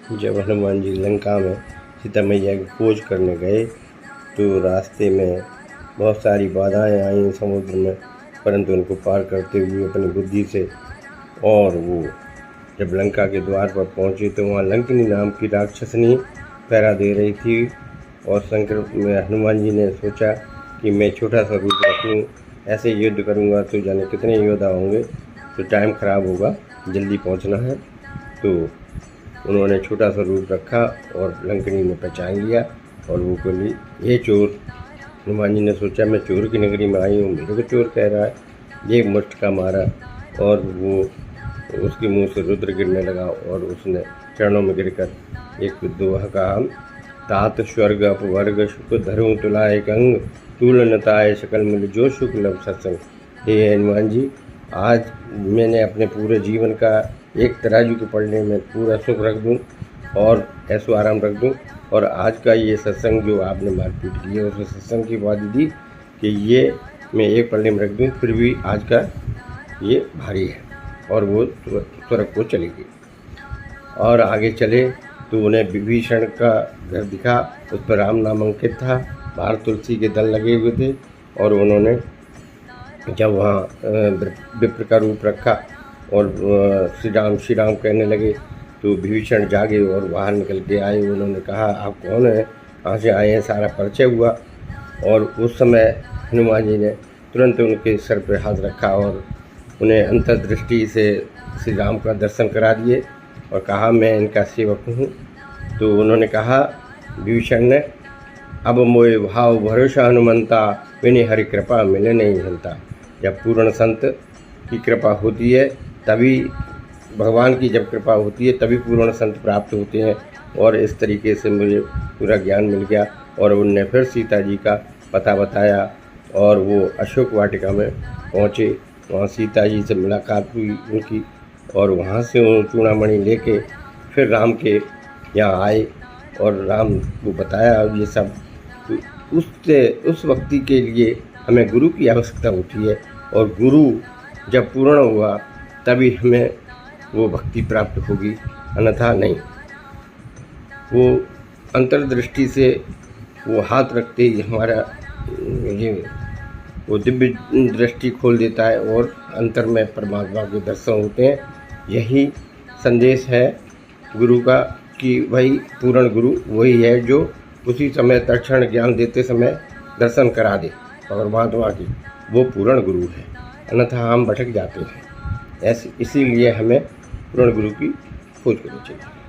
जब हनुमान जी लंका में सीता मैया की खोज करने गए तो रास्ते में बहुत सारी बाधाएं आईं समुद्र में, परंतु उनको पार करते हुए अपनी बुद्धि से और वो जब लंका के द्वार पर पहुँचे तो वहाँ लंकिनी नाम की राक्षसनी पहरा दे रही थी। और शंकर में हनुमान जी ने सोचा कि मैं छोटा सा रूप रखूँ, ऐसे युद्ध करूँगा तो जाने कितने योद्धा होंगे, तो टाइम ख़राब होगा, जल्दी पहुँचना है। तो उन्होंने छोटा सा रूप रखा और लंकिनी ने पहचान लिया और वो बोली, ये चोर। हनुमान जी ने सोचा मैं चोर की नगरी में आई हूँ, मेरे को चोर कह रहा है। एक मुष्ट का मारा और वो उसके मुंह से रुद्र गिरने लगा और उसने चरणों में गिरकर एक दोहा कहा, तात स्वर्ग अपवर्ग सुख धरूं तुलाए कंग, तूल नताए सकल मिल जो सुख लब सत्संग। हे हनुमान जी, आज मैंने अपने पूरे जीवन का एक तराजू के पलड़े में पूरा सुख रख दूं और ऐसो आराम रख दूं, और आज का ये सत्संग जो आपने मारपीट की है उस सत्संग की बात दी कि ये मैं एक पलड़े में रख दूं, फिर भी आज का ये भारी है। और वो स्वर्ग को चली गई और आगे चले तो उन्हें विभीषण का घर दिखा, उस पर राम नाम अंकित था, बाहर तुलसी के दल लगे हुए थे। और उन्होंने जब वहाँ विप्र का रूप रखा और श्री राम कहने लगे तो विभीषण जागे और बाहर निकल के आए। उन्होंने कहा, आप कौन हैं, कहाँ से आए हैं, सारा परिचय हुआ। और उस समय हनुमान जी ने तुरंत उनके सर पर हाथ रखा और उन्हें अंतर्दृष्टि से श्री राम का दर्शन करा दिए और कहा, मैं इनका सेवक हूँ। तो उन्होंने कहा विभीषण ने, अब मोए भाव भरोसा हनुमंता, विने हरि कृपा मिले नहीं जनता। जब पूर्ण संत की कृपा होती है तभी, भगवान की जब कृपा होती है तभी पूर्ण संत प्राप्त होते हैं। और इस तरीके से मुझे पूरा ज्ञान मिल गया और उनने फिर सीता जी का पता बताया और वो अशोक वाटिका में पहुँचे। वहाँ सीता जी से मुलाकात हुई उनकी और वहाँ से वो चूड़ामणि लेके फिर राम के यहाँ आए और राम को बताया ये सब। तो उस व्यक्ति के लिए हमें गुरु की आवश्यकता होती है और गुरु जब पूर्ण हुआ तभी हमें वो भक्ति प्राप्त होगी, अन्यथा नहीं। वो अंतर्दृष्टि से वो हाथ रखते ही हमारा ये वो दिव्य दृष्टि खोल देता है और अंतर में परमात्मा के दर्शन होते हैं। यही संदेश है गुरु का कि भाई पूर्ण गुरु वही है जो उसी समय तत्क्षण ज्ञान देते समय दर्शन करा दे परमात्मा की, वो पूर्ण गुरु है, अन्यथा हम भटक जाते हैं। इसीलिए हमें पूर्ण गुरु की खोज करनी चाहिए।